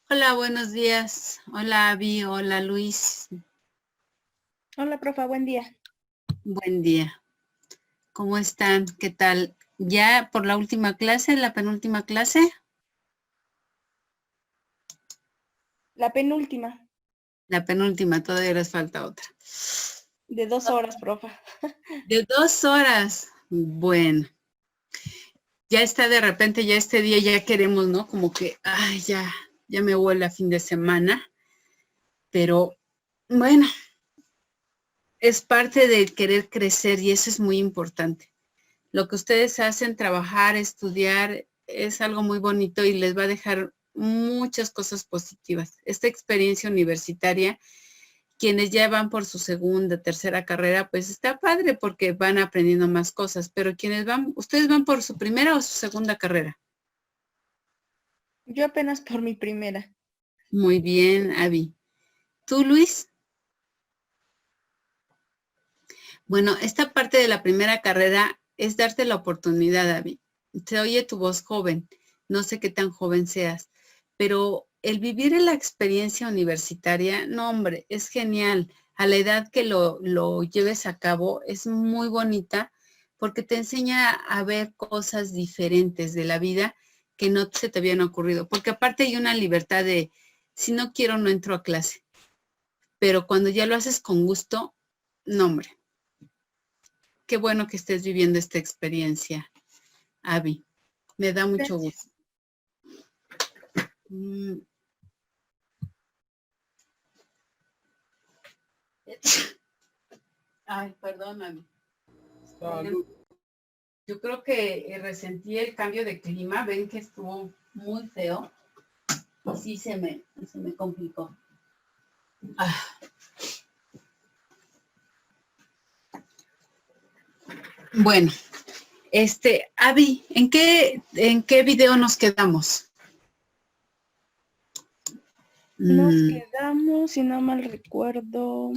Hola, buenos días. Hola, Abby. Hola, Luis. Hola, profa, buen día. Buen día. ¿Cómo están? ¿Qué tal? ¿Ya por la última clase, la penúltima clase? La penúltima, La penúltima, todavía les falta otra. de 2 horas, profa. De 2 horas. Bueno, ya está de repente, ya este día ya queremos, ¿no? Como que, ay, ya me huele a fin de semana. Pero bueno, es parte del querer crecer y eso es muy importante. Lo que ustedes hacen, trabajar, estudiar, es algo muy bonito y les va a dejar muchas cosas positivas. Esta experiencia universitaria, quienes ya van por su segunda, tercera carrera, pues está padre porque van aprendiendo más cosas, pero quienes van, ¿ustedes van por su primera o su segunda carrera? Yo apenas por mi primera. Muy bien, Abby. ¿Tú, Luis? Bueno, esta parte de la primera carrera es darte la oportunidad, Abby. Se oye tu voz joven, no sé qué tan joven seas, pero el vivir en la experiencia universitaria, no, hombre, es genial. A la edad que lo lleves a cabo, es muy bonita porque te enseña a ver cosas diferentes de la vida que no se te habían ocurrido. Porque aparte hay una libertad de, si no quiero, no entro a clase. Pero cuando ya lo haces con gusto, no, hombre. Qué bueno que estés viviendo esta experiencia, Abby. Me da mucho Gracias. gusto. Mm. Ay, perdóname. Salud. Yo creo que resentí el cambio de clima. Ven que estuvo muy feo. Y sí se me complicó. Ah. Bueno, Abby, ¿en qué video nos quedamos? Nos quedamos, si no mal recuerdo,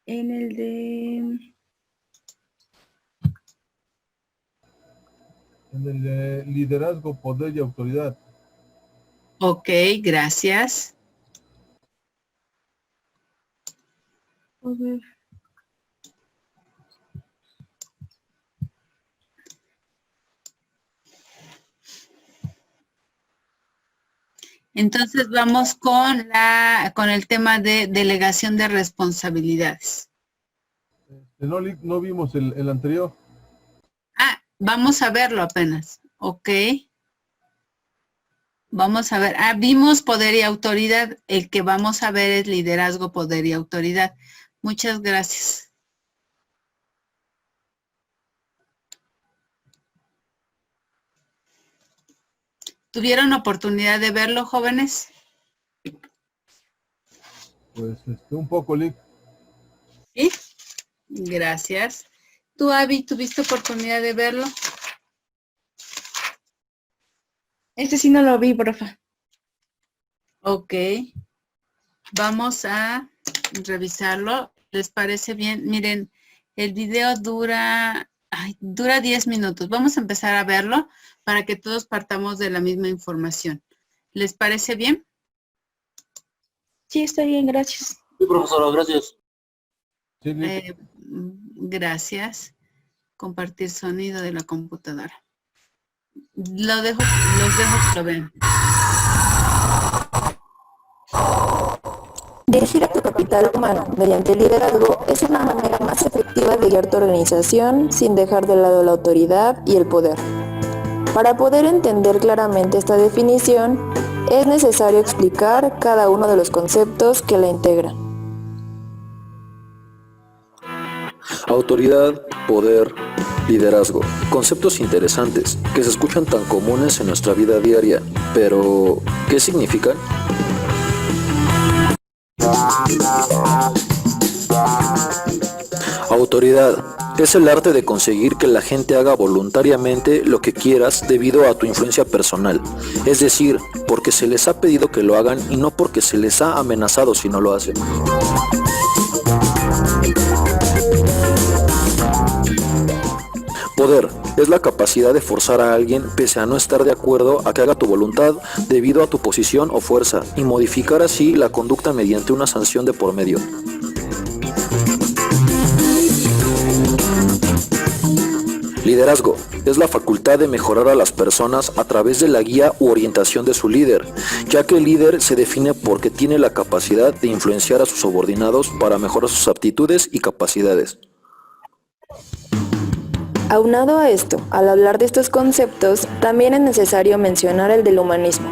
en el de... En el de liderazgo, poder y autoridad. Ok, gracias. A ver. Entonces vamos con el tema de delegación de responsabilidades. No vimos el anterior. Ah, vamos a verlo apenas. Ok. Vamos a ver. Ah, vimos poder y autoridad. El que vamos a ver es liderazgo, poder y autoridad. Muchas gracias. ¿Tuvieron oportunidad de verlo, jóvenes? Pues un poco, Lick. Sí. Gracias. ¿Tú, Abby, tuviste oportunidad de verlo? Este sí no lo vi, profa. Ok. Vamos a revisarlo. ¿Les parece bien? Miren, el video dura 10 minutos. Vamos a empezar a verlo para que todos partamos de la misma información. ¿Les parece bien? Sí, está bien, gracias. Sí, profesora, gracias. Sí, Lick. Gracias. Compartir sonido de la computadora. Los dejo que lo vean. Dirigir a tu capital humano mediante el liderazgo es una manera más efectiva de guiar tu organización sin dejar de lado la autoridad y el poder. Para poder entender claramente esta definición, es necesario explicar cada uno de los conceptos que la integran. Autoridad, poder, liderazgo. Conceptos interesantes que se escuchan tan comunes en nuestra vida diaria, pero ¿qué significan? Autoridad es el arte de conseguir que la gente haga voluntariamente lo que quieras debido a tu influencia personal, es decir, porque se les ha pedido que lo hagan y no porque se les ha amenazado si no lo hacen. Poder es la capacidad de forzar a alguien pese a no estar de acuerdo a que haga tu voluntad debido a tu posición o fuerza y modificar así la conducta mediante una sanción de por medio. Liderazgo es la facultad de mejorar a las personas a través de la guía u orientación de su líder, ya que el líder se define porque tiene la capacidad de influenciar a sus subordinados para mejorar sus aptitudes y capacidades. Aunado a esto, al hablar de estos conceptos, también es necesario mencionar el del humanismo,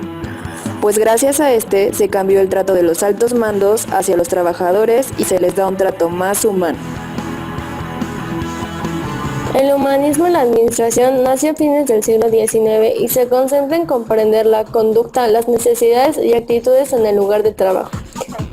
pues gracias a este se cambió el trato de los altos mandos hacia los trabajadores y se les da un trato más humano. El humanismo en la administración nació a fines del siglo XIX y se concentra en comprender la conducta, las necesidades y actitudes en el lugar de trabajo.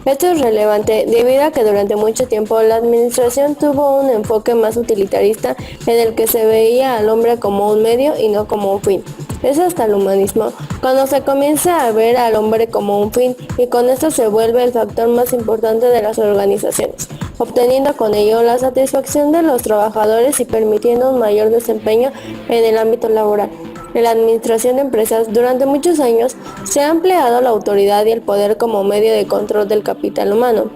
Esto es relevante debido a que durante mucho tiempo la administración tuvo un enfoque más utilitarista en el que se veía al hombre como un medio y no como un fin. Es hasta el humanismo cuando se comienza a ver al hombre como un fin y con esto se vuelve el factor más importante de las organizaciones, obteniendo con ello la satisfacción de los trabajadores y permitiendo un mayor desempeño en el ámbito laboral. En la administración de empresas, durante muchos años, se ha empleado la autoridad y el poder como medio de control del capital humano.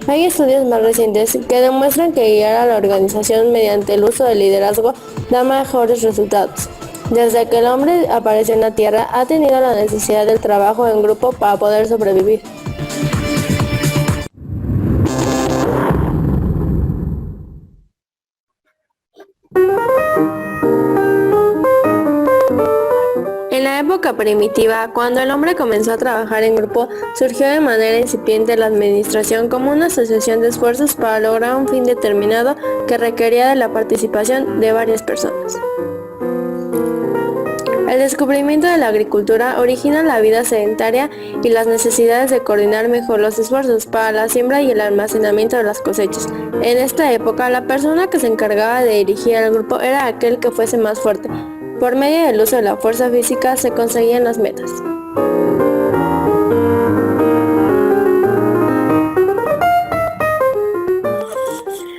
Hay estudios más recientes que demuestran que guiar a la organización mediante el uso del liderazgo da mejores resultados. Desde que el hombre apareció en la Tierra, ha tenido la necesidad del trabajo en grupo para poder sobrevivir. En la época primitiva, cuando el hombre comenzó a trabajar en grupo, surgió de manera incipiente la administración como una asociación de esfuerzos para lograr un fin determinado que requería de la participación de varias personas. El descubrimiento de la agricultura origina la vida sedentaria y las necesidades de coordinar mejor los esfuerzos para la siembra y el almacenamiento de las cosechas. En esta época, la persona que se encargaba de dirigir al grupo era aquel que fuese más fuerte. Por medio del uso de la fuerza física se conseguían las metas.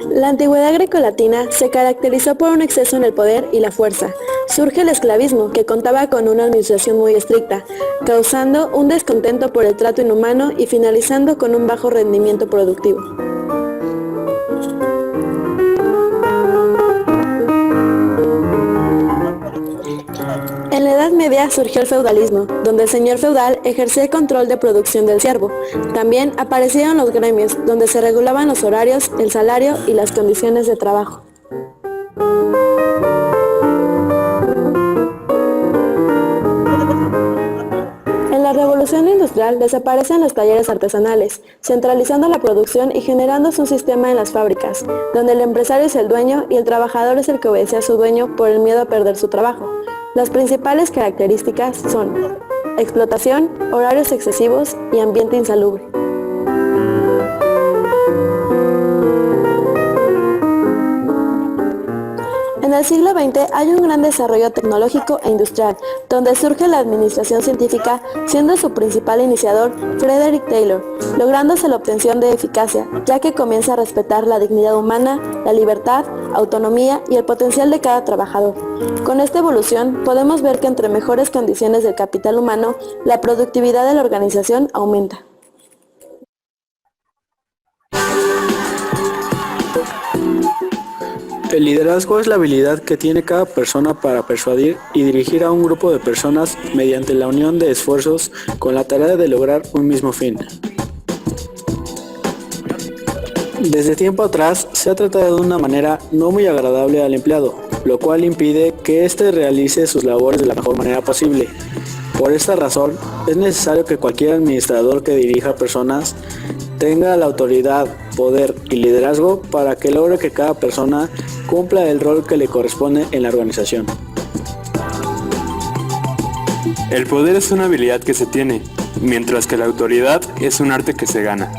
La antigüedad grecolatina se caracterizó por un exceso en el poder y la fuerza. Surge el esclavismo, que contaba con una administración muy estricta, causando un descontento por el trato inhumano y finalizando con un bajo rendimiento productivo. En la Edad Media surgió el feudalismo, donde el señor feudal ejercía el control de producción del siervo. También aparecieron los gremios, donde se regulaban los horarios, el salario y las condiciones de trabajo. En la Revolución Industrial desaparecen los talleres artesanales, centralizando la producción y generándose un sistema en las fábricas, donde el empresario es el dueño y el trabajador es el que obedece a su dueño por el miedo a perder su trabajo. Las principales características son explotación, horarios excesivos y ambiente insalubre. En el siglo XX hay un gran desarrollo tecnológico e industrial, donde surge la administración científica, siendo su principal iniciador Frederick Taylor, lográndose la obtención de eficacia, ya que comienza a respetar la dignidad humana, la libertad, autonomía y el potencial de cada trabajador. Con esta evolución podemos ver que entre mejores condiciones del capital humano, la productividad de la organización aumenta. El liderazgo es la habilidad que tiene cada persona para persuadir y dirigir a un grupo de personas mediante la unión de esfuerzos con la tarea de lograr un mismo fin. Desde tiempo atrás se ha tratado de una manera no muy agradable al empleado, lo cual impide que éste realice sus labores de la mejor manera posible. Por esta razón, es necesario que cualquier administrador que dirija personas tenga la autoridad, poder y liderazgo para que logre que cada persona cumpla el rol que le corresponde en la organización. El poder es una habilidad que se tiene, mientras que la autoridad es un arte que se gana.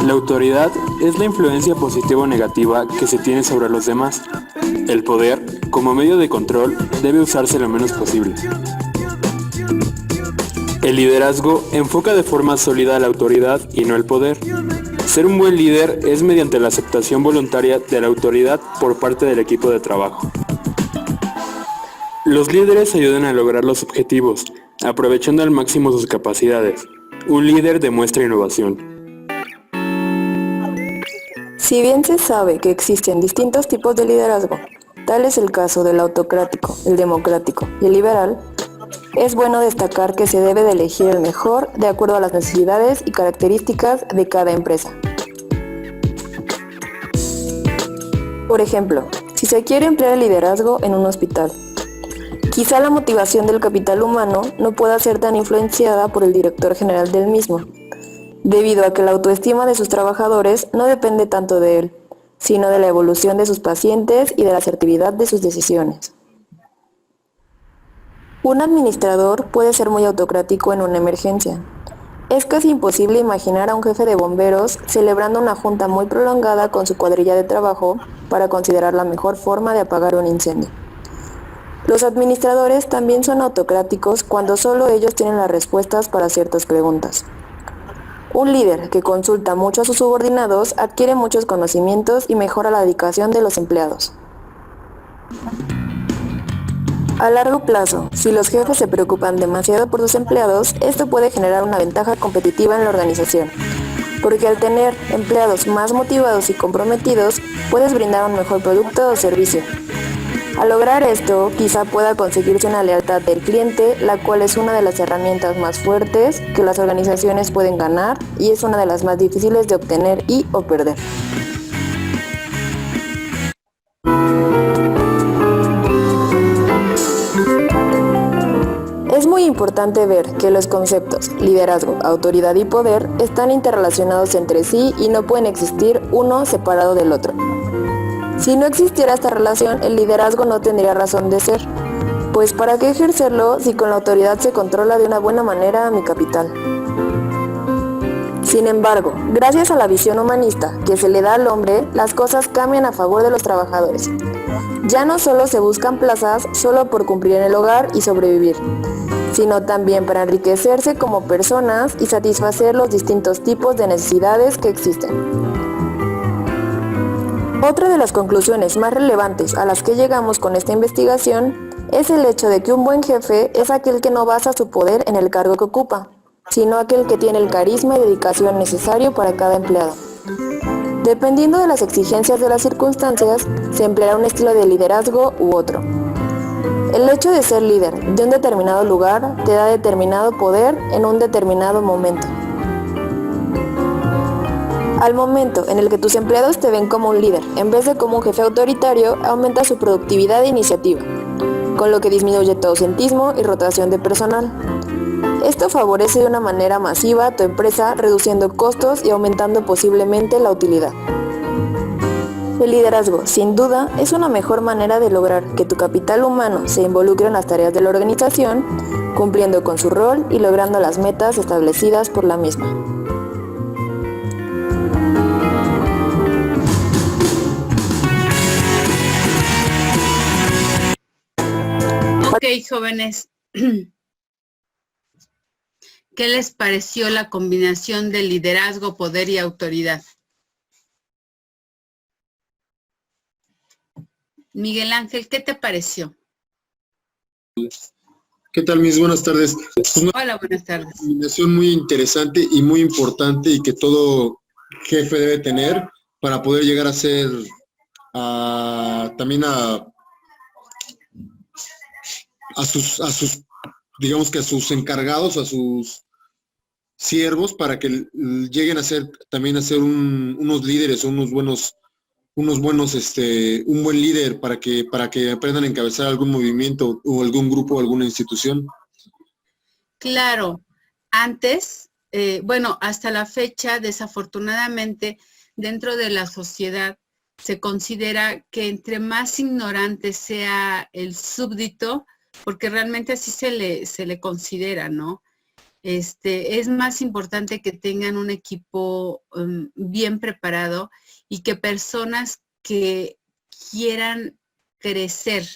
La autoridad es la influencia positiva o negativa que se tiene sobre los demás. El poder, como medio de control, debe usarse lo menos posible. El liderazgo enfoca de forma sólida la autoridad y no el poder. Ser un buen líder es mediante la aceptación voluntaria de la autoridad por parte del equipo de trabajo. Los líderes ayudan a lograr los objetivos, aprovechando al máximo sus capacidades. Un líder demuestra innovación. Si bien se sabe que existen distintos tipos de liderazgo, tal es el caso del autocrático, el democrático y el liberal, es bueno destacar que se debe de elegir el mejor de acuerdo a las necesidades y características de cada empresa. Por ejemplo, si se quiere emplear el liderazgo en un hospital, quizá la motivación del capital humano no pueda ser tan influenciada por el director general del mismo, debido a que la autoestima de sus trabajadores no depende tanto de él, sino de la evolución de sus pacientes y de la asertividad de sus decisiones. Un administrador puede ser muy autocrático en una emergencia. Es casi imposible imaginar a un jefe de bomberos celebrando una junta muy prolongada con su cuadrilla de trabajo para considerar la mejor forma de apagar un incendio. Los administradores también son autocráticos cuando solo ellos tienen las respuestas para ciertas preguntas. Un líder que consulta mucho a sus subordinados adquiere muchos conocimientos y mejora la dedicación de los empleados. A largo plazo, si los jefes se preocupan demasiado por sus empleados, esto puede generar una ventaja competitiva en la organización, porque al tener empleados más motivados y comprometidos, puedes brindar un mejor producto o servicio. Al lograr esto, quizá pueda conseguirse una lealtad del cliente, la cual es una de las herramientas más fuertes que las organizaciones pueden ganar y es una de las más difíciles de obtener y o perder. Es muy importante ver que los conceptos liderazgo, autoridad y poder están interrelacionados entre sí y no pueden existir uno separado del otro. Si no existiera esta relación, el liderazgo no tendría razón de ser, pues ¿para qué ejercerlo si con la autoridad se controla de una buena manera a mi capital? Sin embargo, gracias a la visión humanista que se le da al hombre, las cosas cambian a favor de los trabajadores. Ya no solo se buscan plazas solo por cumplir en el hogar y sobrevivir, sino también para enriquecerse como personas y satisfacer los distintos tipos de necesidades que existen. Otra de las conclusiones más relevantes a las que llegamos con esta investigación es el hecho de que un buen jefe es aquel que no basa su poder en el cargo que ocupa, sino aquel que tiene el carisma y dedicación necesario para cada empleado. Dependiendo de las exigencias de las circunstancias, se empleará un estilo de liderazgo u otro. El hecho de ser líder de un determinado lugar te da determinado poder en un determinado momento. Al momento en el que tus empleados te ven como un líder en vez de como un jefe autoritario, aumenta su productividad e iniciativa, con lo que disminuye tu ausentismo y rotación de personal. Esto favorece de una manera masiva a tu empresa, reduciendo costos y aumentando posiblemente la utilidad. El liderazgo, sin duda, es una mejor manera de lograr que tu capital humano se involucre en las tareas de la organización, cumpliendo con su rol y logrando las metas establecidas por la misma. Ok, jóvenes, ¿qué les pareció la combinación de liderazgo, poder y autoridad? Miguel Ángel, ¿qué te pareció? ¿Qué tal, mis? Buenas tardes. Hola, buenas tardes. Una combinación muy interesante y muy importante y que todo jefe debe tener para poder llegar a ser también a sus, digamos que a sus encargados, a sus siervos, para que lleguen a ser también a ser unos líderes o un buen líder para que aprendan a encabezar algún movimiento o algún grupo o alguna institución. Claro, antes, bueno, hasta la fecha, desafortunadamente, dentro de la sociedad se considera que entre más ignorante sea el súbdito, porque realmente así se le considera, ¿no? Es más importante que tengan un equipo bien preparado y que personas que quieran crecer.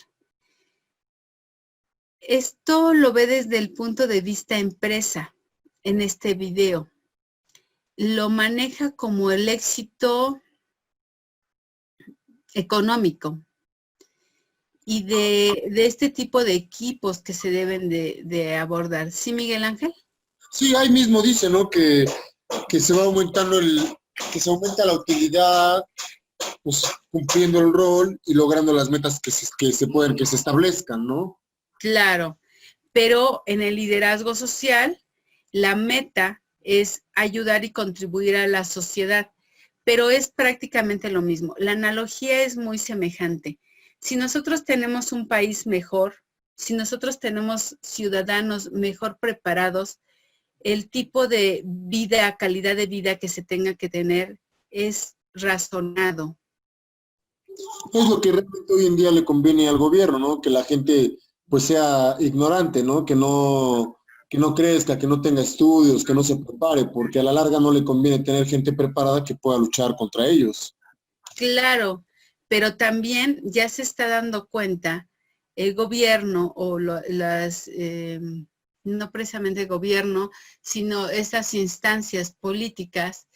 Esto lo ve desde el punto de vista empresa en este video. lo maneja como el éxito económico y de este tipo de equipos que se deben de abordar. ¿Sí, Miguel Ángel? Sí, ahí mismo dice, ¿no? Que se va aumentando que se aumenta la utilidad, pues cumpliendo el rol y logrando las metas que se establezcan, ¿no? Claro, pero en el liderazgo social, la meta es ayudar y contribuir a la sociedad, pero es prácticamente lo mismo. La analogía es muy semejante. Si nosotros tenemos un país mejor, si nosotros tenemos ciudadanos mejor preparados, el tipo de vida, calidad de vida que se tenga que tener es razonado. Es lo que realmente hoy en día le conviene al gobierno, ¿no? Que la gente pues sea ignorante, ¿no? Que no crezca, que no tenga estudios, que no se prepare, porque a la larga no le conviene tener gente preparada que pueda luchar contra ellos. Claro, pero también ya se está dando cuenta el gobierno o no precisamente el gobierno, sino esas instancias políticas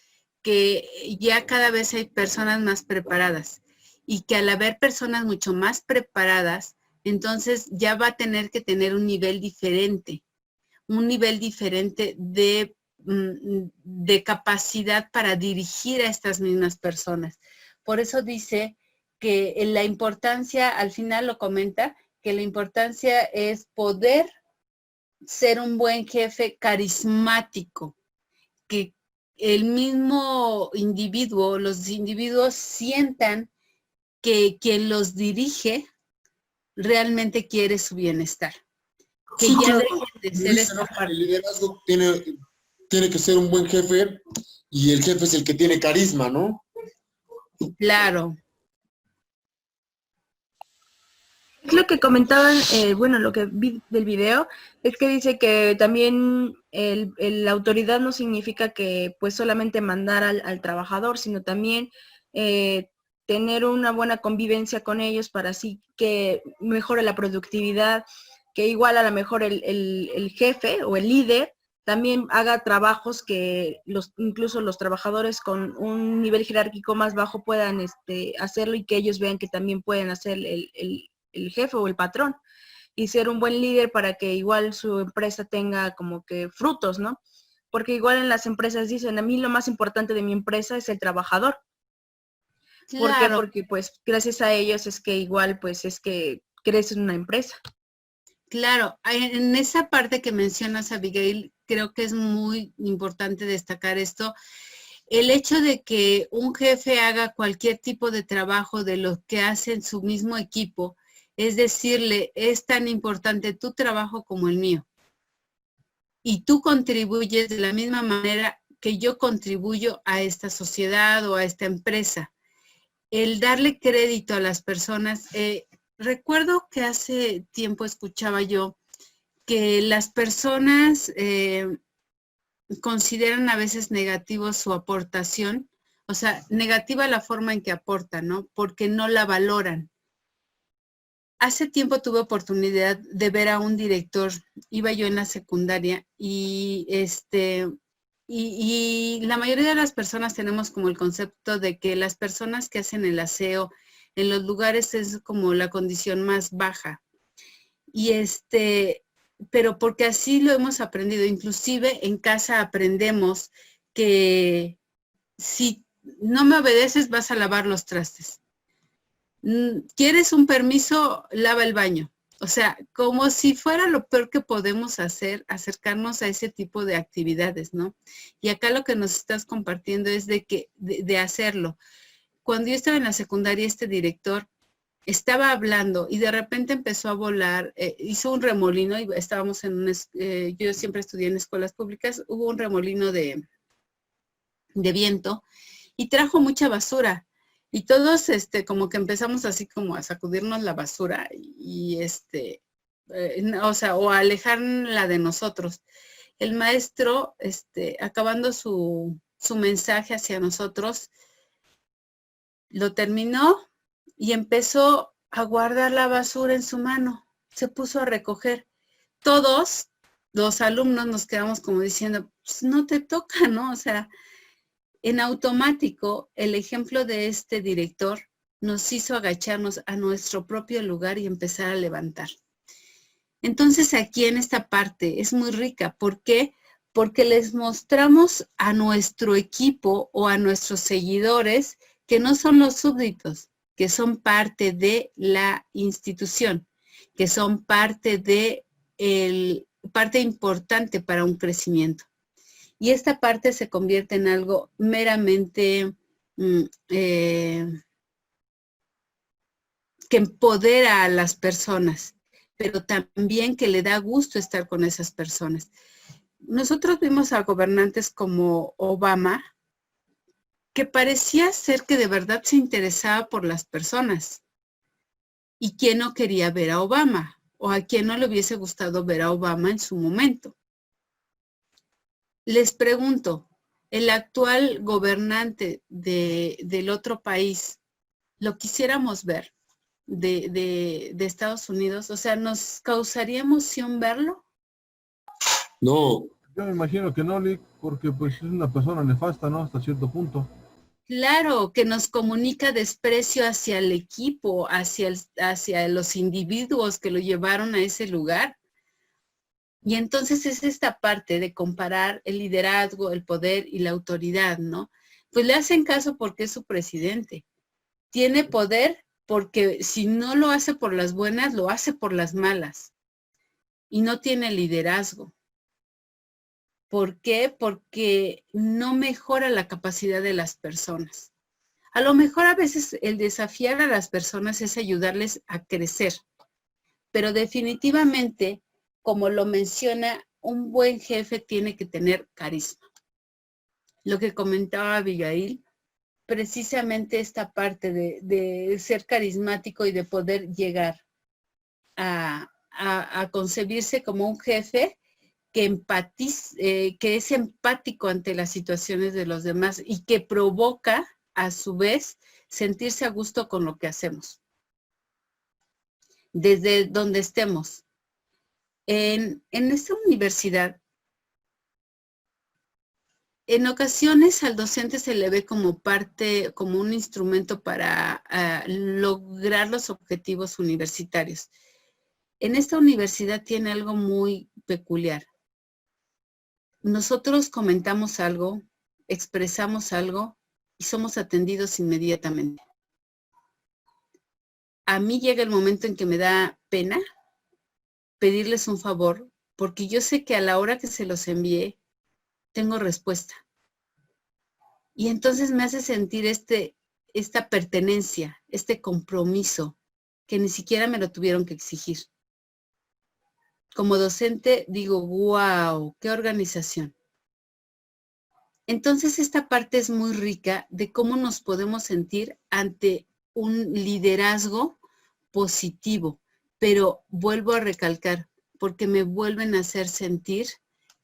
que ya cada vez hay personas más preparadas y que al haber personas mucho más preparadas, entonces ya va a tener que tener un nivel diferente de capacidad para dirigir a estas mismas personas. Por eso dice que la importancia, al final lo comenta, que la importancia es poder ser un buen jefe carismático, que el mismo individuo, los individuos sientan que quien los dirige realmente quiere su bienestar. Que sí, ya claro, dejen de ser esta parte. El liderazgo tiene que ser un buen jefe y el jefe es el que tiene carisma, ¿no? Claro. Es lo que comentaban, bueno, lo que vi del video, es que dice que también la autoridad no significa que pues solamente mandar al trabajador, sino también tener una buena convivencia con ellos para así que mejore la productividad, que igual a lo mejor el jefe o el líder también haga trabajos que incluso los trabajadores con un nivel jerárquico más bajo puedan hacerlo y que ellos vean que también pueden hacer el jefe o el patrón y ser un buen líder para que igual su empresa tenga como que frutos, ¿no? Porque igual en las empresas dicen, a mí lo más importante de mi empresa es el trabajador. Claro. ¿Por qué? Porque pues gracias a ellos es que igual pues es que crece una empresa. Claro, en esa parte que mencionas, Abigail, creo que es muy importante destacar esto. El hecho de que un jefe haga cualquier tipo de trabajo de lo que hace en su mismo equipo, es decirle, es tan importante tu trabajo como el mío. Y tú contribuyes de la misma manera que yo contribuyo a esta sociedad o a esta empresa. El darle crédito a las personas, recuerdo que hace tiempo escuchaba yo que las personas consideran a veces negativo su aportación, o sea, negativa la forma en que aportan, ¿no? Porque no la valoran. Hace tiempo tuve oportunidad de ver a un director, iba yo en la secundaria y la mayoría de las personas tenemos como el concepto de que las personas que hacen el aseo en los lugares es como la condición más baja. Y pero porque así lo hemos aprendido, inclusive en casa aprendemos que si no me obedeces vas a lavar los trastes. ¿Quieres un permiso? Lava el baño. O sea, como si fuera lo peor que podemos hacer, acercarnos a ese tipo de actividades, ¿no? Y acá lo que nos estás compartiendo es de hacerlo. Cuando yo estaba en la secundaria, este director estaba hablando y de repente empezó a volar, hizo un remolino y estábamos en yo siempre estudié en escuelas públicas, hubo un remolino de viento y trajo mucha basura. Y todos como que empezamos así como a sacudirnos la basura o a alejarla de nosotros. El maestro, acabando su mensaje hacia nosotros, lo terminó y empezó a guardar la basura en su mano. Se puso a recoger. Todos los alumnos nos quedamos como diciendo, pues no te toca, ¿no? O sea, En automático, el ejemplo de este director nos hizo agacharnos a nuestro propio lugar y empezar a levantar. Entonces aquí en esta parte es muy rica. ¿Por qué? Porque les mostramos a nuestro equipo o a nuestros seguidores que no son los súbditos, que son parte de la institución, que son parte importante para un crecimiento. Y esta parte se convierte en algo meramente que empodera a las personas, pero también que le da gusto estar con esas personas. Nosotros vimos a gobernantes como Obama, que parecía ser que de verdad se interesaba por las personas. ¿Y quién no quería ver a Obama? ¿O a quién no le hubiese gustado ver a Obama en su momento? Les pregunto, ¿el actual gobernante del otro país lo quisiéramos ver de Estados Unidos? O sea, ¿nos causaría emoción verlo? No. Yo me imagino que no, Lick, porque pues es una persona nefasta, ¿no? Hasta cierto punto. Claro, que nos comunica desprecio hacia el equipo, hacia los individuos que lo llevaron a ese lugar. Y entonces es esta parte de comparar el liderazgo, el poder y la autoridad, ¿no? Pues le hacen caso porque es su presidente. Tiene poder porque si no lo hace por las buenas, lo hace por las malas. Y no tiene liderazgo. ¿Por qué? Porque no mejora la capacidad de las personas. A lo mejor a veces el desafiar a las personas es ayudarles a crecer, pero definitivamente, como lo menciona, un buen jefe tiene que tener carisma. Lo que comentaba Abigail, precisamente esta parte de ser carismático y de poder llegar a concebirse como un jefe que es empático ante las situaciones de los demás y que provoca, a su vez, sentirse a gusto con lo que hacemos. Desde donde estemos. En esta universidad, en ocasiones al docente se le ve como como un instrumento para lograr los objetivos universitarios. En esta universidad tiene algo muy peculiar. Nosotros comentamos algo, expresamos algo y somos atendidos inmediatamente. A mí llega el momento en que me da pena pedirles un favor, porque yo sé que a la hora que se los envié, tengo respuesta. Y entonces me hace sentir esta pertenencia, este compromiso, que ni siquiera me lo tuvieron que exigir. Como docente digo, wow, qué organización. Entonces esta parte es muy rica de cómo nos podemos sentir ante un liderazgo positivo, pero vuelvo a recalcar, porque me vuelven a hacer sentir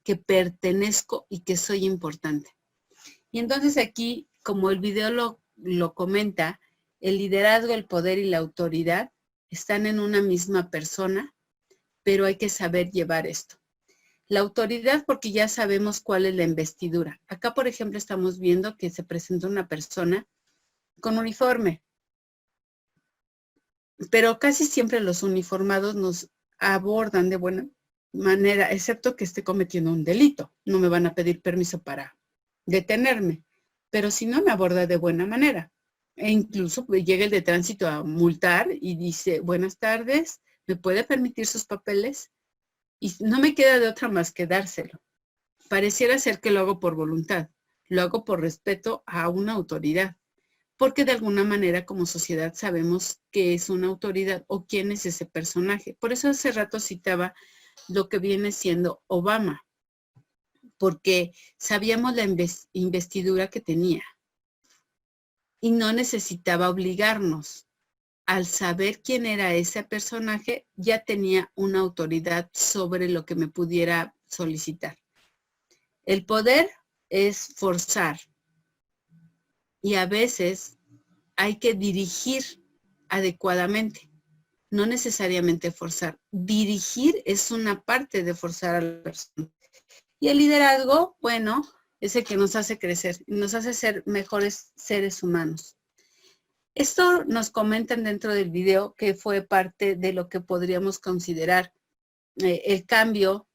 que pertenezco y que soy importante. Y entonces aquí, como el video lo comenta, el liderazgo, el poder y la autoridad están en una misma persona, pero hay que saber llevar esto. La autoridad, porque ya sabemos cuál es la investidura. Acá, por ejemplo, estamos viendo que se presenta una persona con uniforme. Pero casi siempre los uniformados nos abordan de buena manera, excepto que esté cometiendo un delito. No me van a pedir permiso para detenerme. Pero si no, me aborda de buena manera. E incluso llega el de tránsito a multar y dice, buenas tardes, ¿me puede permitir sus papeles? Y no me queda de otra más que dárselo. Pareciera ser que lo hago por voluntad. Lo hago por respeto a una autoridad. Porque de alguna manera como sociedad sabemos qué es una autoridad o quién es ese personaje. Por eso hace rato citaba lo que viene siendo Obama. Porque sabíamos la investidura que tenía. Y no necesitaba obligarnos. Al saber quién era ese personaje, ya tenía una autoridad sobre lo que me pudiera solicitar. El poder es forzar. Y a veces hay que dirigir adecuadamente, no necesariamente forzar. Dirigir es una parte de forzar a la persona. Y el liderazgo, bueno, es el que nos hace crecer y nos hace ser mejores seres humanos. Esto nos comentan dentro del video que fue parte de lo que podríamos considerar el cambio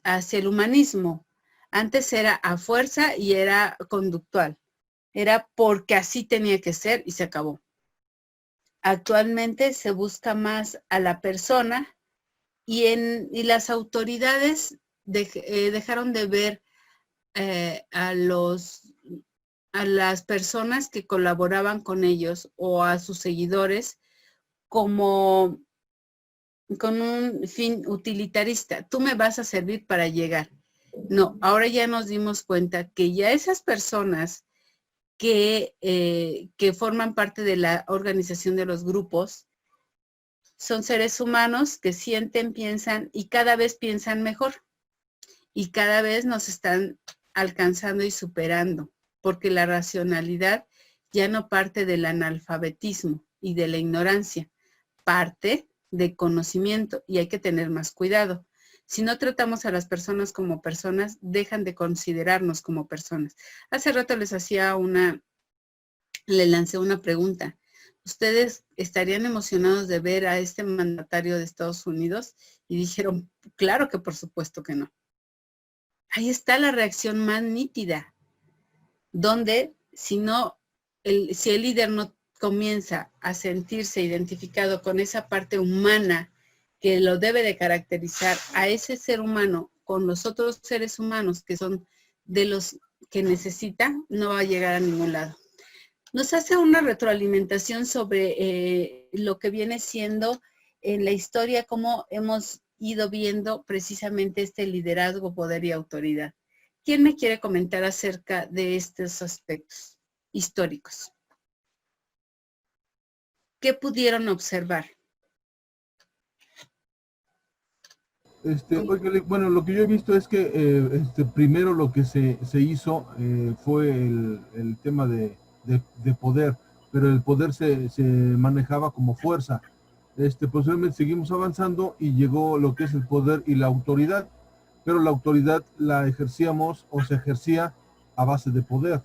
hacia el humanismo. Antes era a fuerza y era conductual. Era porque así tenía que ser y se acabó. Actualmente se busca más a la persona y las autoridades dejaron de ver a las personas que colaboraban con ellos o a sus seguidores como con un fin utilitarista. Tú me vas a servir para llegar. No, ahora ya nos dimos cuenta que ya esas personas que forman parte de la organización de los grupos son seres humanos que sienten, piensan y cada vez piensan mejor. Y cada vez nos están alcanzando y superando, porque la racionalidad ya no parte del analfabetismo y de la ignorancia, parte de conocimiento y hay que tener más cuidado. Si no tratamos a las personas como personas, dejan de considerarnos como personas. Hace rato les lancé una pregunta. ¿Ustedes estarían emocionados de ver a este mandatario de Estados Unidos? Y dijeron, claro que por supuesto que no. Ahí está la reacción más nítida, donde si el líder no comienza a sentirse identificado con esa parte humana que lo debe de caracterizar a ese ser humano con los otros seres humanos que son de los que necesita, no va a llegar a ningún lado. Nos hace una retroalimentación sobre lo que viene siendo en la historia, cómo hemos ido viendo precisamente este liderazgo, poder y autoridad. ¿Quién me quiere comentar acerca de estos aspectos históricos? ¿Qué pudieron observar? Oye, bueno, lo que yo he visto es que primero lo que se hizo fue el tema de poder, pero el poder se manejaba como fuerza. Posteriormente seguimos avanzando y llegó lo que es el poder y la autoridad, pero la autoridad la ejercíamos o se ejercía a base de poder.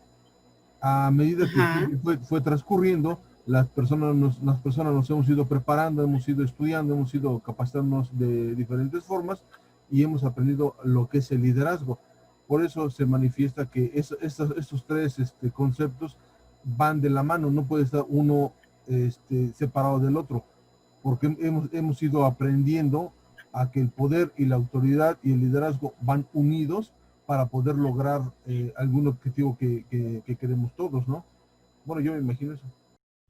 A medida que fue transcurriendo, las personas nos hemos ido preparando, hemos ido estudiando, hemos ido capacitándonos de diferentes formas y hemos aprendido lo que es el liderazgo. Por eso se manifiesta que estos tres conceptos van de la mano, no puede estar uno separado del otro, porque hemos ido aprendiendo a que el poder y la autoridad y el liderazgo van unidos para poder lograr algún objetivo que queremos todos, ¿no? Bueno, yo me imagino eso.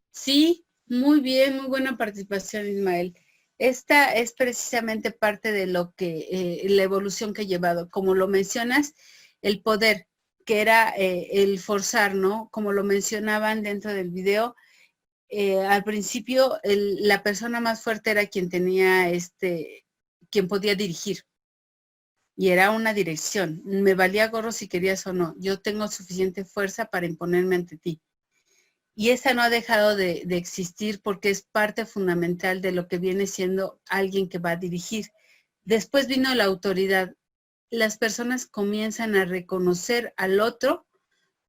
Sí, muy bien, muy buena participación, Ismael. Esta es precisamente parte de lo que, la evolución que he llevado. Como lo mencionas, el poder, que era el forzar, ¿no? Como lo mencionaban dentro del video, al principio la persona más fuerte era quien tenía quien podía dirigir. Y era una dirección. Me valía gorro si querías o no. Yo tengo suficiente fuerza para imponerme ante ti. Y esa no ha dejado de existir porque es parte fundamental de lo que viene siendo alguien que va a dirigir. Después vino la autoridad. Las personas comienzan a reconocer al otro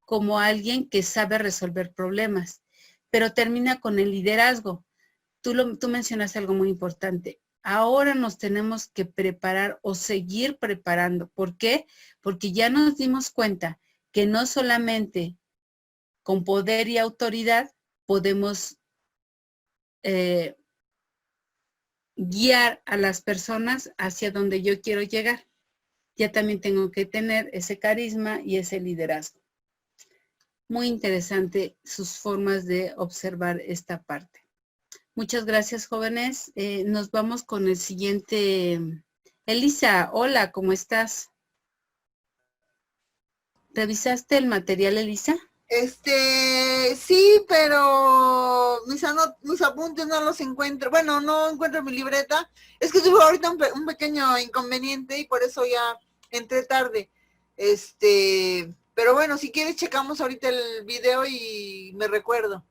como alguien que sabe resolver problemas, pero termina con el liderazgo. Tú mencionas algo muy importante. Ahora nos tenemos que preparar o seguir preparando. ¿Por qué? Porque ya nos dimos cuenta que no solamente con poder y autoridad podemos guiar a las personas hacia donde yo quiero llegar. Ya también tengo que tener ese carisma y ese liderazgo. Muy interesante sus formas de observar esta parte. Muchas gracias, jóvenes. Nos vamos con el siguiente. Elisa, hola, ¿cómo estás? ¿Revisaste el material, Elisa? Sí, pero mis apuntes no los encuentro. Bueno, no encuentro mi libreta. Es que tuve ahorita un pequeño inconveniente y por eso ya entré tarde. Pero bueno, si quieres checamos ahorita el video y me recuerdo.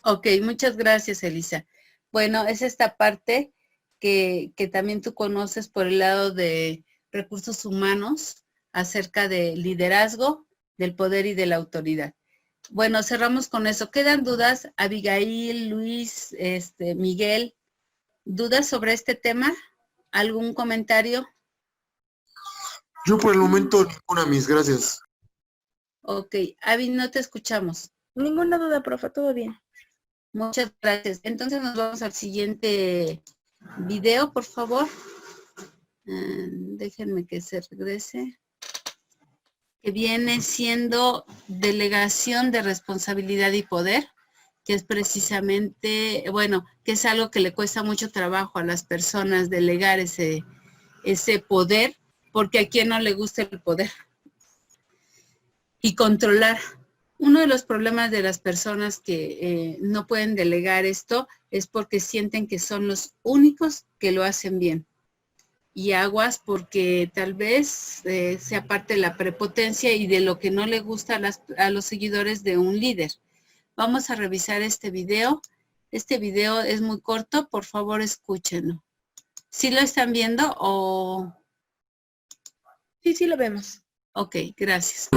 Ok, muchas gracias, Elisa. Bueno, es esta parte que también tú conoces por el lado de recursos humanos. acerca de liderazgo, del poder y de la autoridad. Bueno, cerramos con eso. ¿Quedan dudas? Abigail, Luis, Miguel, ¿dudas sobre este tema? ¿Algún comentario? Yo por el momento ninguna, mis gracias. Ok, Abby, no te escuchamos. Ninguna duda, profe, todo bien. Muchas gracias. Entonces nos vamos al siguiente video, por favor. Déjenme que se regrese. Que viene siendo delegación de responsabilidad y poder, que es precisamente, bueno, que es algo que le cuesta mucho trabajo a las personas delegar ese poder, porque a quien no le gusta el poder. Y controlar. Uno de los problemas de las personas que no pueden delegar esto es porque sienten que son los únicos que lo hacen bien. Y aguas porque tal vez sea parte de la prepotencia y de lo que no le gusta a los seguidores de un líder. Vamos a revisar este video. Este video es muy corto, por favor escúchenlo. ¿Sí lo están viendo o...? Sí, sí lo vemos. Ok, gracias.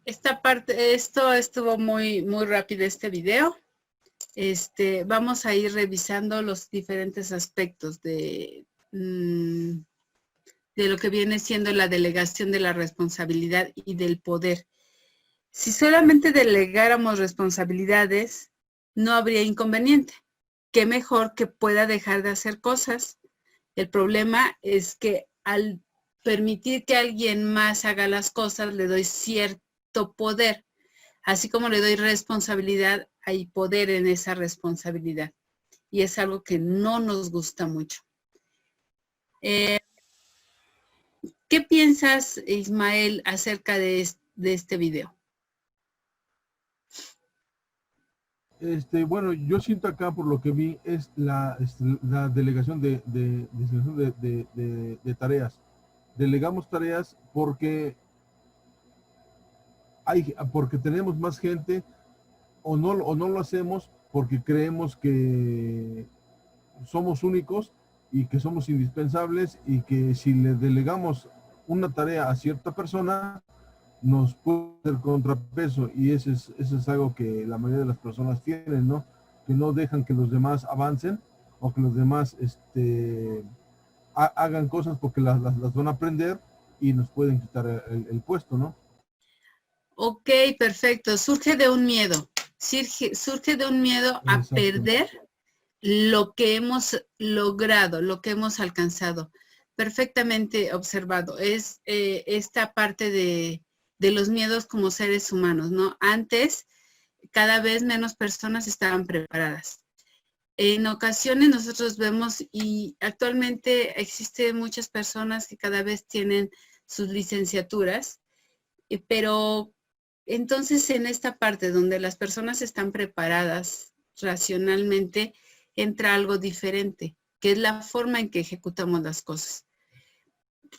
Esta parte, esto estuvo muy rápido este video. Vamos a ir revisando los diferentes aspectos de lo que viene siendo la delegación de la responsabilidad y del poder. Si solamente delegáramos responsabilidades, no habría inconveniente. Qué mejor que pueda dejar de hacer cosas. El problema es que al permitir que alguien más haga las cosas, le doy cierto poder. Así como le doy responsabilidad, hay poder en esa responsabilidad. Y es algo que no nos gusta mucho. ¿Qué piensas, Ismael, acerca de este video? Bueno, yo siento acá, por lo que vi, es la delegación de tareas. Delegamos tareas porque tenemos más gente, o no lo hacemos porque creemos que somos únicos y que somos indispensables, y que si le delegamos una tarea a cierta persona nos puede hacer contrapeso, y eso es algo que la mayoría de las personas tienen, ¿no? Que no dejan que los demás avancen, o que los demás hagan cosas porque las van a aprender y nos pueden quitar el puesto, ¿no? Ok, perfecto. Surge de un miedo. Surge de un miedo a perder lo que hemos logrado, lo que hemos alcanzado. Perfectamente observado. Es esta parte de los miedos como seres humanos, ¿no? Antes, cada vez menos personas estaban preparadas. En ocasiones nosotros vemos, y actualmente existen muchas personas que cada vez tienen sus licenciaturas, pero entonces en esta parte donde las personas están preparadas racionalmente, entra algo diferente, que es la forma en que ejecutamos las cosas.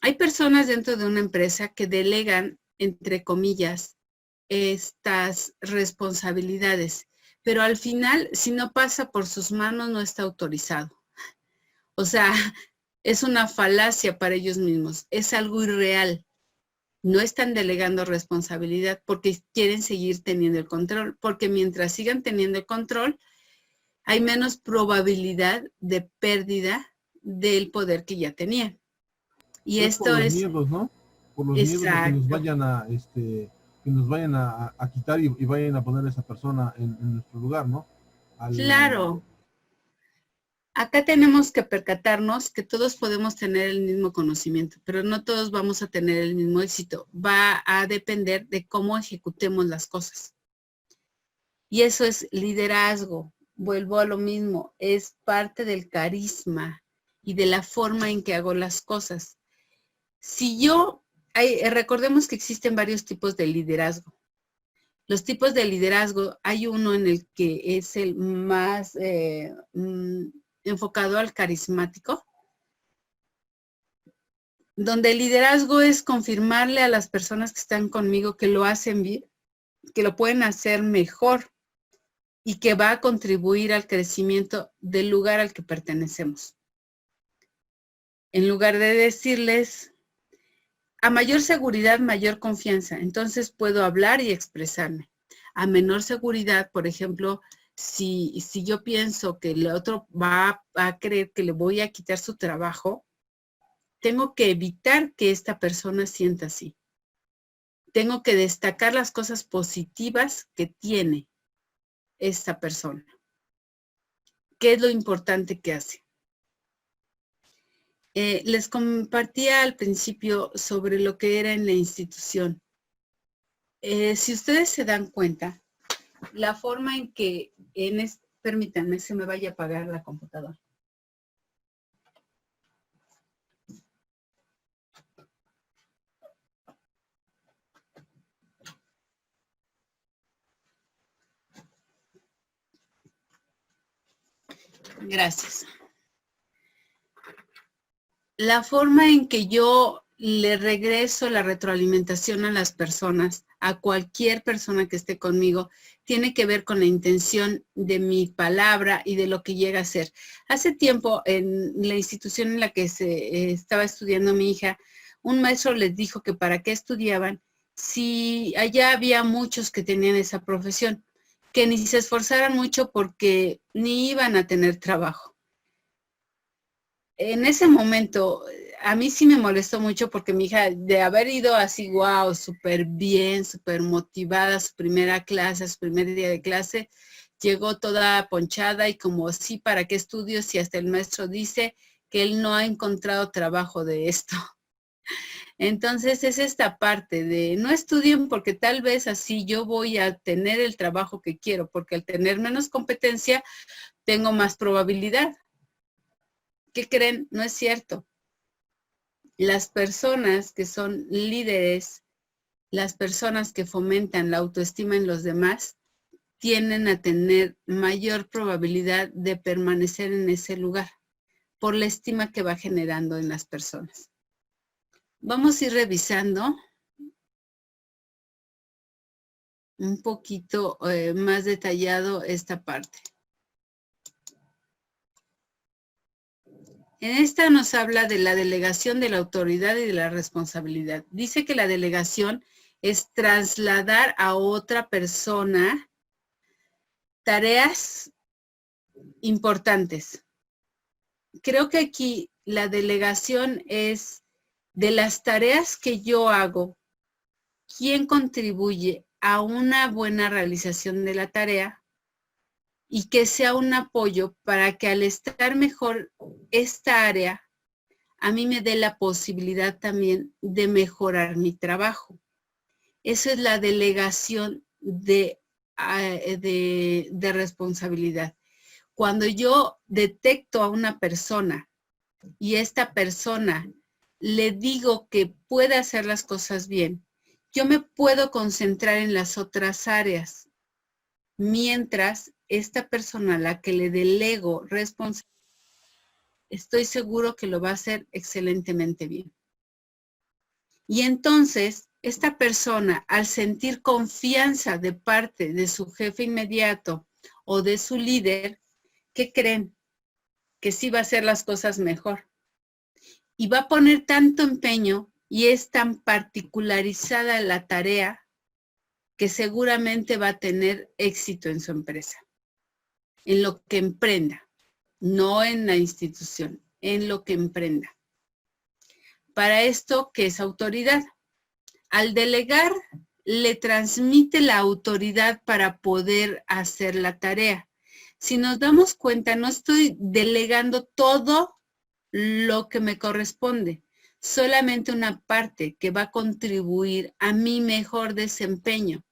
Hay personas dentro de una empresa que delegan, entre comillas, estas responsabilidades, pero al final, si no pasa por sus manos, no está autorizado. O sea, es una falacia para ellos mismos, es algo irreal. No están delegando responsabilidad porque quieren seguir teniendo el control, porque mientras sigan teniendo el control, hay menos probabilidad de pérdida del poder que ya tenían. Y es esto por los es... miedos, ¿no? Por los miedos de que nos vayan a, que nos vayan a quitar y vayan a poner a esa persona en nuestro lugar, ¿no? Claro. Acá tenemos que percatarnos que todos podemos tener el mismo conocimiento, pero no todos vamos a tener el mismo éxito. Va a depender de cómo ejecutemos las cosas. Y eso es liderazgo. Vuelvo a lo mismo. Es parte del carisma y de la forma en que hago las cosas. Si yo, recordemos que existen varios tipos de liderazgo. Los tipos de liderazgo, hay uno en el que es el más enfocado al carismático, donde el liderazgo es confirmarle a las personas que están conmigo que lo hacen bien, que lo pueden hacer mejor y que va a contribuir al crecimiento del lugar al que pertenecemos. En lugar de decirles, a mayor seguridad, mayor confianza, entonces puedo hablar y expresarme. A menor seguridad, por ejemplo, si yo pienso que el otro va a creer que le voy a quitar su trabajo, tengo que evitar que esta persona sienta así. Tengo que destacar las cosas positivas que tiene esta persona. ¿Qué es lo importante que hace? Les compartía al principio sobre lo que era en la institución. Si ustedes se dan cuenta, la forma en que, permítanme, se me vaya a apagar la computadora. Gracias. La forma en que yo le regreso la retroalimentación a las personas, a cualquier persona que esté conmigo, tiene que ver con la intención de mi palabra y de lo que llega a ser. Hace tiempo, en la institución en la que estaba estudiando mi hija, un maestro les dijo que para qué estudiaban si allá había muchos que tenían esa profesión, que ni se esforzaran mucho porque ni iban a tener trabajo. En ese momento, a mí sí me molestó mucho porque mi hija, de haber ido así, wow, súper bien, súper motivada, su primera clase, su primer día de clase, llegó toda ponchada y como, sí, ¿para qué estudio? Si hasta el maestro dice que él no ha encontrado trabajo de esto. Entonces es esta parte de no estudien porque tal vez así yo voy a tener el trabajo que quiero, porque al tener menos competencia tengo más probabilidad. ¿Qué creen? No es cierto. Las personas que son líderes, las personas que fomentan la autoestima en los demás, tienden a tener mayor probabilidad de permanecer en ese lugar por la estima que va generando en las personas. Vamos a ir revisando un poquito más detallado esta parte. En esta nos habla de la delegación de la autoridad y de la responsabilidad. Dice que la delegación es trasladar a otra persona tareas importantes. Creo que aquí la delegación es de las tareas que yo hago, ¿quién contribuye a una buena realización de la tarea? Y que sea un apoyo para que al estar mejor esta área, a mí me dé la posibilidad también de mejorar mi trabajo. Eso es la delegación de responsabilidad. Cuando yo detecto a una persona y esta persona le digo que puede hacer las cosas bien, yo me puedo concentrar en las otras áreas, mientras esta persona a la que le delego responsabilidad, estoy seguro que lo va a hacer excelentemente bien. Y entonces, esta persona, al sentir confianza de parte de su jefe inmediato o de su líder, ¿qué creen? Que sí va a hacer las cosas mejor. Y va a poner tanto empeño y es tan particularizada la tarea que seguramente va a tener éxito en su empresa, en lo que emprenda, no en la institución, en lo que emprenda. Para esto, ¿qué es autoridad? Al delegar, le transmite la autoridad para poder hacer la tarea. Si nos damos cuenta, no estoy delegando todo lo que me corresponde, solamente una parte que va a contribuir a mi mejor desempeño.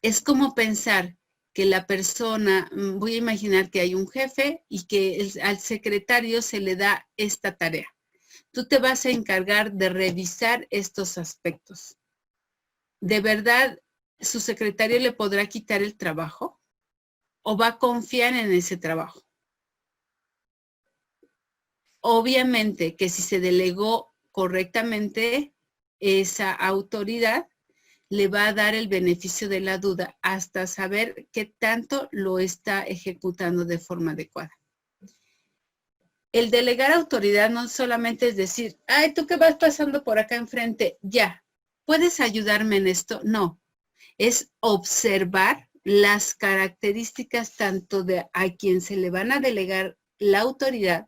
Es como pensar que la persona, voy a imaginar que hay un jefe y que al secretario se le da esta tarea. Tú te vas a encargar de revisar estos aspectos. ¿De verdad su secretario le podrá quitar el trabajo? ¿O va a confiar en ese trabajo? Obviamente que si se delegó correctamente esa autoridad, le va a dar el beneficio de la duda hasta saber qué tanto lo está ejecutando de forma adecuada. El delegar autoridad no solamente es decir, ay, tú que vas pasando por acá enfrente, ya, ¿puedes ayudarme en esto? No, es observar las características tanto de a quien se le van a delegar la autoridad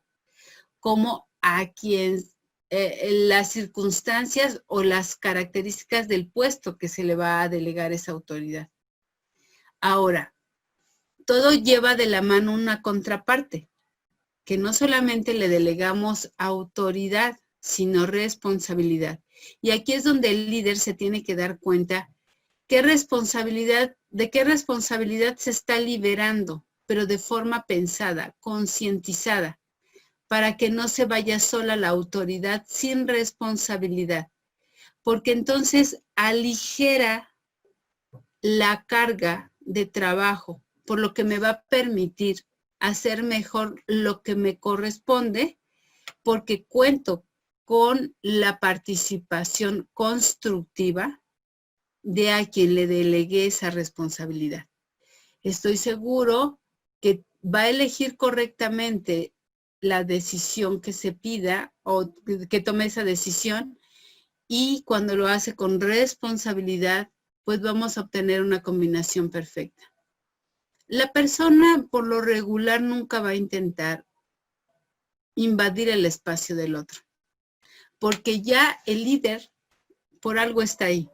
como a quien las circunstancias o las características del puesto que se le va a delegar esa autoridad. Ahora, todo lleva de la mano una contraparte, que no solamente le delegamos autoridad, sino responsabilidad. Y aquí es donde el líder se tiene que dar cuenta de qué responsabilidad se está liberando, pero de forma pensada, concientizada, para que no se vaya sola la autoridad sin responsabilidad, porque entonces aligera la carga de trabajo, por lo que me va a permitir hacer mejor lo que me corresponde, porque cuento con la participación constructiva de a quien le delegué esa responsabilidad. Estoy seguro que va a elegir correctamente la decisión que se pida o que tome esa decisión, y cuando lo hace con responsabilidad, pues vamos a obtener una combinación perfecta. La persona por lo regular nunca va a intentar invadir el espacio del otro, porque ya el líder por algo está ahí.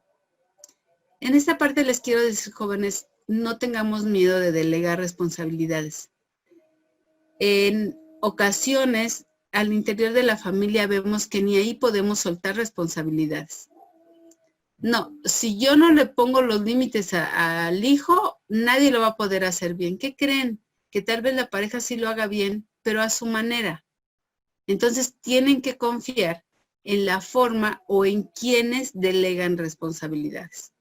En esta parte les quiero decir, jóvenes, no tengamos miedo de delegar responsabilidades. En ocasiones, al interior de la familia vemos que ni ahí podemos soltar responsabilidades. No, si yo no le pongo los límites al hijo, nadie lo va a poder hacer bien. ¿Qué creen? Que tal vez la pareja sí lo haga bien, pero a su manera. Entonces tienen que confiar en la forma o en quienes delegan responsabilidades.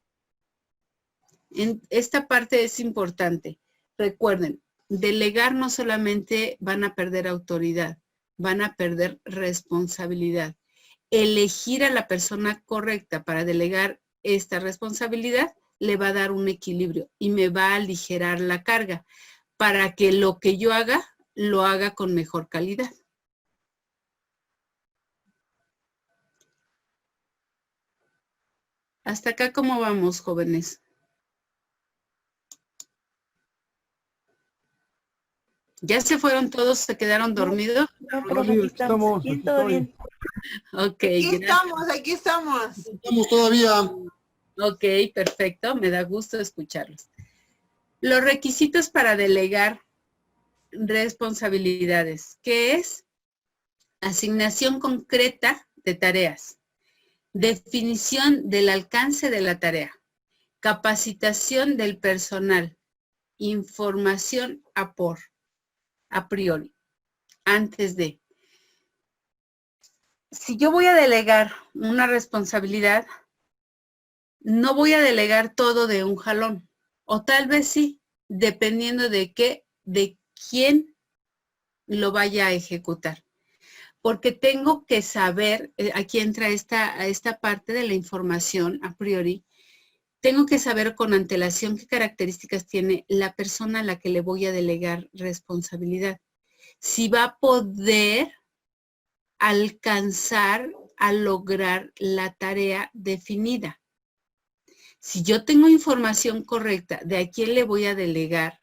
En esta parte es importante. Recuerden, delegar no solamente van a perder autoridad, van a perder responsabilidad. Elegir a la persona correcta para delegar esta responsabilidad le va a dar un equilibrio y me va a aligerar la carga para que lo que yo haga, lo haga con mejor calidad. Hasta acá, ¿cómo vamos, jóvenes? ¿Ya se fueron todos? ¿Se quedaron dormidos? No, profe, aquí estamos. Bien, todo bien. Ok, Aquí estamos. Estamos todavía. Ok, perfecto. Me da gusto escucharlos. Los requisitos para delegar responsabilidades. ¿Qué es? Asignación concreta de tareas. Definición del alcance de la tarea. Capacitación del personal. información a priori, antes de. Si yo voy a delegar una responsabilidad, no voy a delegar todo de un jalón, o tal vez sí, dependiendo de quién lo vaya a ejecutar. Porque tengo que saber, aquí entra esta parte de la información a priori, tengo que saber con antelación qué características tiene la persona a la que le voy a delegar responsabilidad. Si va a poder alcanzar a lograr la tarea definida. Si yo tengo información correcta de a quién le voy a delegar,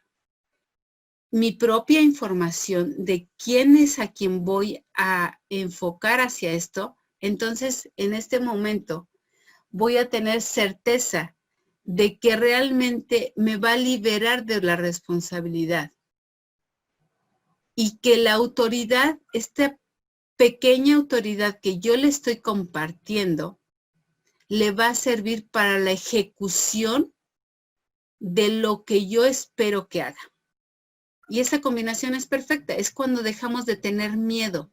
mi propia información de quién es a quien voy a enfocar hacia esto, entonces en este momento voy a tener certeza de que realmente me va a liberar de la responsabilidad y que la autoridad, esta pequeña autoridad que yo le estoy compartiendo, le va a servir para la ejecución de lo que yo espero que haga. Y esa combinación es perfecta, es cuando dejamos de tener miedo,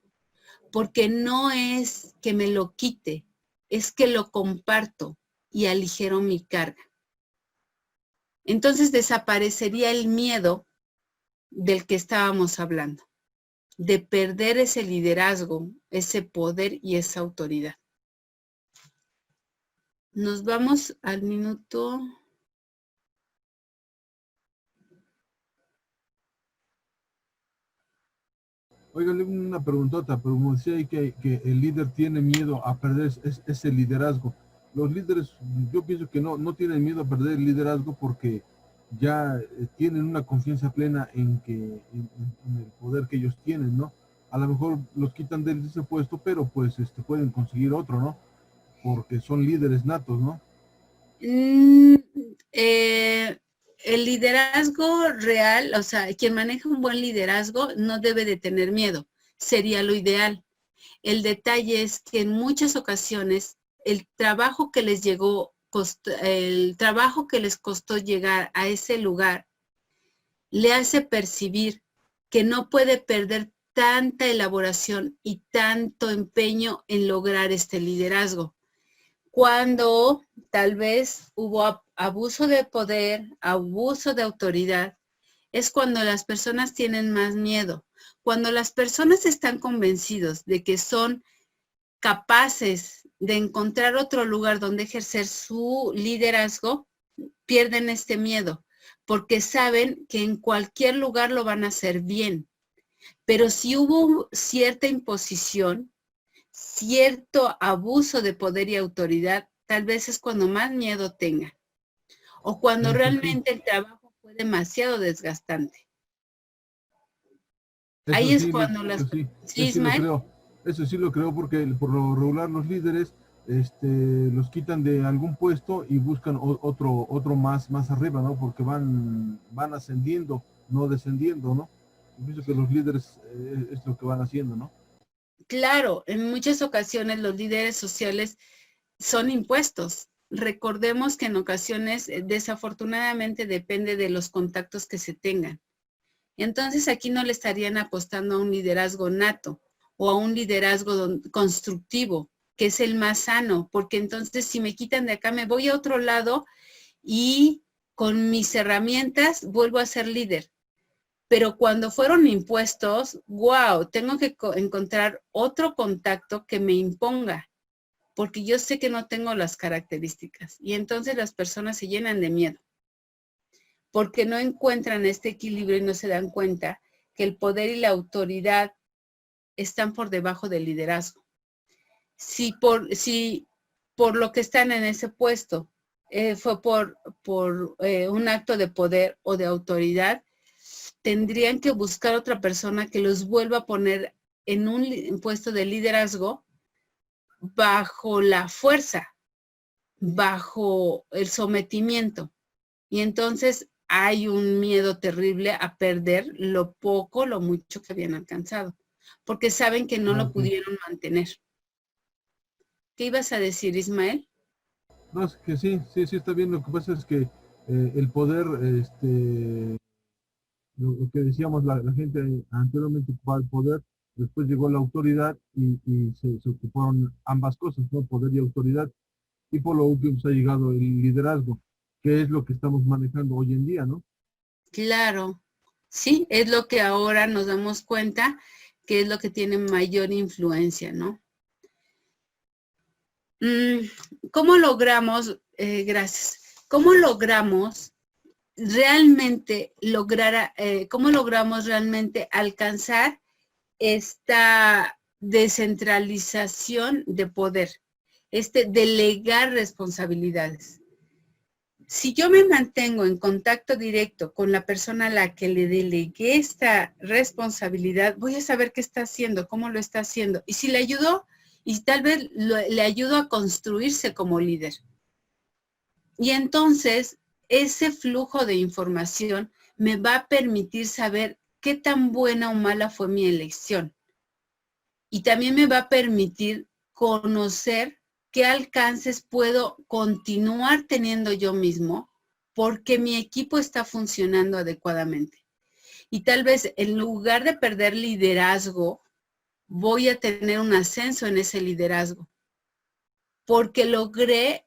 porque no es que me lo quite, es que lo comparto y aligero mi carga. Entonces desaparecería el miedo del que estábamos hablando, de perder ese liderazgo, ese poder y esa autoridad. Nos vamos al minuto. Oigan, una preguntota, pero como decía ahí que el líder tiene miedo a perder ese liderazgo. Los líderes, yo pienso que no tienen miedo a perder el liderazgo porque ya tienen una confianza plena en el poder que ellos tienen, ¿no? A lo mejor los quitan de ese puesto, pero pues pueden conseguir otro, ¿no? Porque son líderes natos, ¿no? El liderazgo real, o sea, quien maneja un buen liderazgo no debe de tener miedo, sería lo ideal. El detalle es que en muchas ocasiones el trabajo que les costó llegar a ese lugar le hace percibir que no puede perder tanta elaboración y tanto empeño en lograr este liderazgo. Cuando tal vez hubo abuso de poder, abuso de autoridad, es cuando las personas tienen más miedo. Cuando las personas están convencidos de que son capaces de encontrar otro lugar donde ejercer su liderazgo, pierden este miedo, porque saben que en cualquier lugar lo van a hacer bien. Pero si hubo cierta imposición, cierto abuso de poder y autoridad, tal vez es cuando más miedo tenga. O cuando realmente el trabajo fue demasiado desgastante. Eso ahí sí, es cuando las... sí, Sí, Ismael. Eso sí lo creo porque por lo regular los líderes los quitan de algún puesto y buscan otro más arriba, ¿no? Porque van ascendiendo, no descendiendo, ¿no? Yo pienso que los líderes es lo que van haciendo, ¿no? Claro, en muchas ocasiones los líderes sociales son impuestos. Recordemos que en ocasiones, desafortunadamente, depende de los contactos que se tengan. Entonces, aquí no le estarían apostando a un liderazgo nato o a un liderazgo constructivo, que es el más sano, porque entonces si me quitan de acá, me voy a otro lado y con mis herramientas vuelvo a ser líder. Pero cuando fueron impuestos, wow, tengo que encontrar otro contacto que me imponga, porque yo sé que no tengo las características. Y entonces las personas se llenan de miedo, porque no encuentran este equilibrio y no se dan cuenta que el poder y la autoridad están por debajo del liderazgo. Si por lo que están en ese puesto fue por un acto de poder o de autoridad, tendrían que buscar otra persona que los vuelva a poner en un puesto de liderazgo bajo la fuerza, bajo el sometimiento. Y entonces hay un miedo terrible a perder lo poco, lo mucho que habían alcanzado, porque saben que no lo pudieron mantener. ¿Qué ibas a decir, Ismael? No, es que sí está bien. Lo que pasa es que el poder lo que decíamos, la gente anteriormente ocupaba el poder, después llegó la autoridad y se ocuparon ambas cosas, ¿no? Poder y autoridad. Y por lo último se ha llegado el liderazgo, que es lo que estamos manejando hoy en día, ¿no? Claro, sí, es lo que ahora nos damos cuenta que es lo que tiene mayor influencia, ¿no? ¿Cómo logramos, gracias, cómo logramos realmente cómo logramos realmente alcanzar esta descentralización de poder, este delegar responsabilidades? Si yo me mantengo en contacto directo con la persona a la que le delegué esta responsabilidad, voy a saber qué está haciendo, cómo lo está haciendo, y si le ayudó, y tal vez le ayudo a construirse como líder. Y entonces, ese flujo de información me va a permitir saber qué tan buena o mala fue mi elección. Y también me va a permitir conocer qué alcances puedo continuar teniendo yo mismo porque mi equipo está funcionando adecuadamente. Y tal vez en lugar de perder liderazgo, voy a tener un ascenso en ese liderazgo porque logré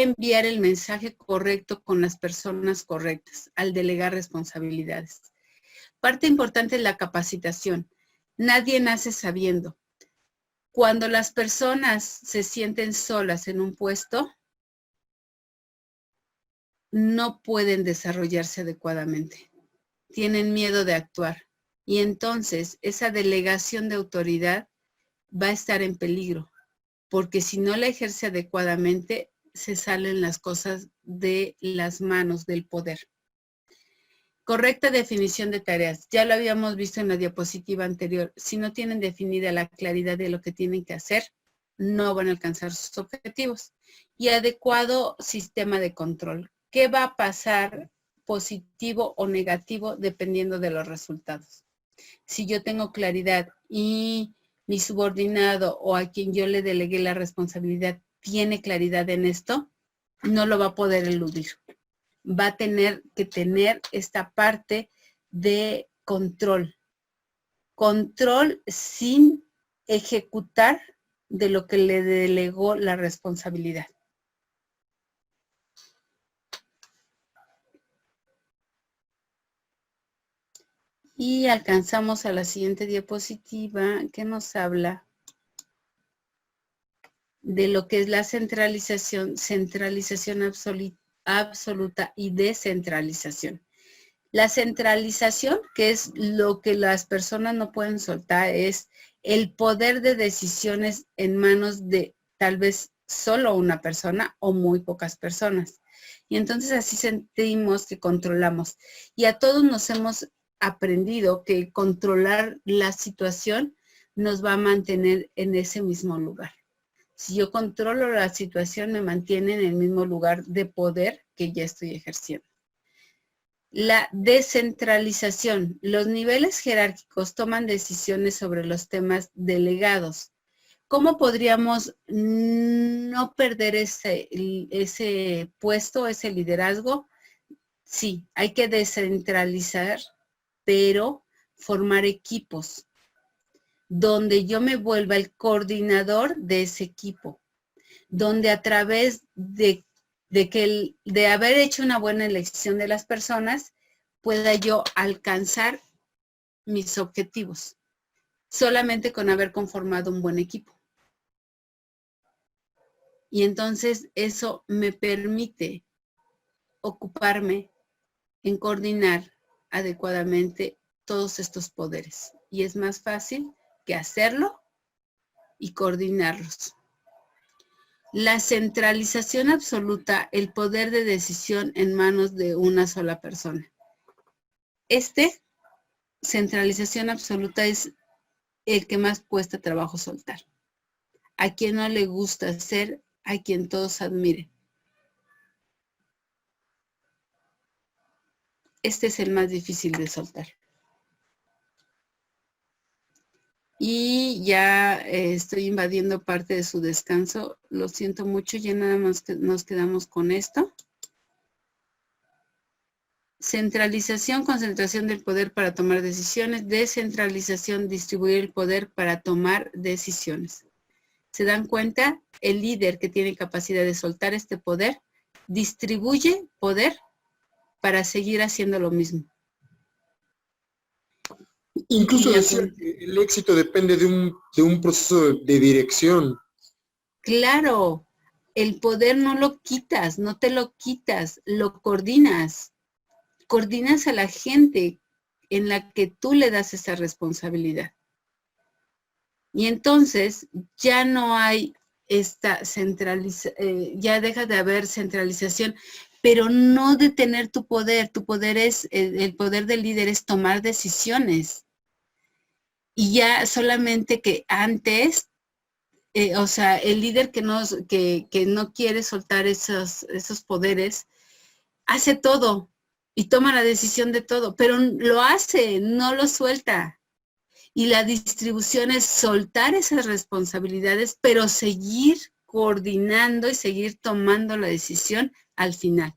enviar el mensaje correcto con las personas correctas al delegar responsabilidades. Parte importante es la capacitación. Nadie nace sabiendo. Cuando las personas se sienten solas en un puesto, no pueden desarrollarse adecuadamente. Tienen miedo de actuar. Y entonces esa delegación de autoridad va a estar en peligro. Porque si no la ejerce adecuadamente, se salen las cosas de las manos del poder. Correcta definición de tareas. Ya lo habíamos visto en la diapositiva anterior. Si no tienen definida la claridad de lo que tienen que hacer, no van a alcanzar sus objetivos. Y adecuado sistema de control. ¿Qué va a pasar positivo o negativo dependiendo de los resultados? Si yo tengo claridad y mi subordinado o a quien yo le delegué la responsabilidad tiene claridad en esto, no lo va a poder eludir. Va a tener que tener esta parte de control. Control sin ejecutar de lo que le delegó la responsabilidad. Y alcanzamos a la siguiente diapositiva que nos habla de lo que es la centralización absoluta y descentralización. La centralización, que es lo que las personas no pueden soltar, es el poder de decisiones en manos de tal vez solo una persona o muy pocas personas. Y entonces así sentimos que controlamos. Y a todos nos hemos aprendido que controlar la situación nos va a mantener en ese mismo lugar. Si yo controlo la situación, me mantiene en el mismo lugar de poder que ya estoy ejerciendo. La descentralización. Los niveles jerárquicos toman decisiones sobre los temas delegados. ¿Cómo podríamos no perder ese puesto, ese liderazgo? Sí, hay que descentralizar, pero formar equipos donde yo me vuelva el coordinador de ese equipo, donde a través de haber hecho una buena elección de las personas, pueda yo alcanzar mis objetivos, solamente con haber conformado un buen equipo. Y entonces eso me permite ocuparme en coordinar adecuadamente todos estos poderes. Y es más fácil que hacerlo y coordinarlos. La centralización absoluta, el poder de decisión en manos de una sola persona. Centralización absoluta es el que más cuesta trabajo soltar. A quien no le gusta ser, a quien todos admiren. Este es el más difícil de soltar. Y ya estoy invadiendo parte de su descanso. Lo siento mucho, ya nada más que nos quedamos con esto. Centralización, concentración del poder para tomar decisiones. Descentralización, distribuir el poder para tomar decisiones. ¿Se dan cuenta? El líder que tiene capacidad de soltar este poder, distribuye poder para seguir haciendo lo mismo. Incluso decir que el éxito depende de un proceso de dirección. Claro, el poder no lo quitas, no te lo quitas, lo coordinas. Coordinas a la gente en la que tú le das esa responsabilidad. Y entonces ya no hay esta centralización, ya deja de haber centralización, pero no de tener tu poder. Tu poder es, el poder del líder es tomar decisiones. Y ya solamente que antes, o sea, el líder que no quiere soltar esos poderes, hace todo y toma la decisión de todo, pero lo hace, no lo suelta. Y la distribución es soltar esas responsabilidades, pero seguir coordinando y seguir tomando la decisión al final.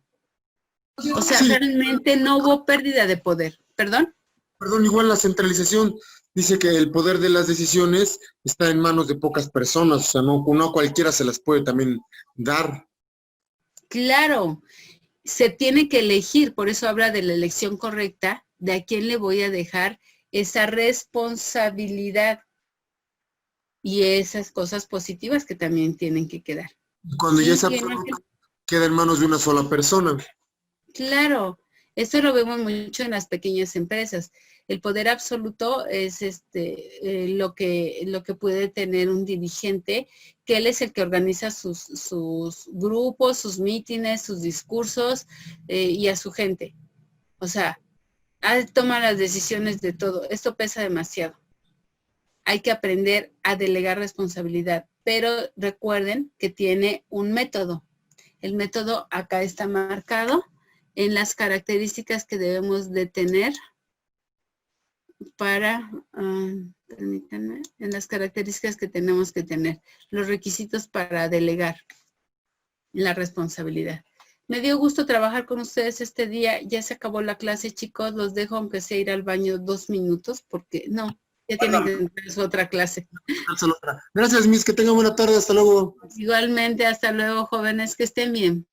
O sea, realmente no hubo pérdida de poder. ¿Perdón? Perdón, igual la centralización dice que el poder de las decisiones está en manos de pocas personas, o sea, no cualquiera se las puede también dar. Claro, se tiene que elegir, por eso habla de la elección correcta, de a quién le voy a dejar esa responsabilidad y esas cosas positivas que también tienen que quedar. Cuando ya esa persona queda en manos de una sola persona. Claro, esto lo vemos mucho en las pequeñas empresas. El poder absoluto es lo que puede tener un dirigente, que él es el que organiza sus grupos, sus mítines, sus discursos y a su gente. O sea, toma las decisiones de todo. Esto pesa demasiado. Hay que aprender a delegar responsabilidad, pero recuerden que tiene un método. El método acá está marcado en las características que debemos de tener para, permítanme, en las características que tenemos que tener, los requisitos para delegar la responsabilidad. Me dio gusto trabajar con ustedes este día. Ya se acabó la clase, chicos. Los dejo aunque sea ir al baño 2 minutos porque no, ya tienen que entrar a su otra clase. Gracias, Miss. Que tengan buena tarde. Hasta luego. Igualmente, hasta luego, jóvenes. Que estén bien.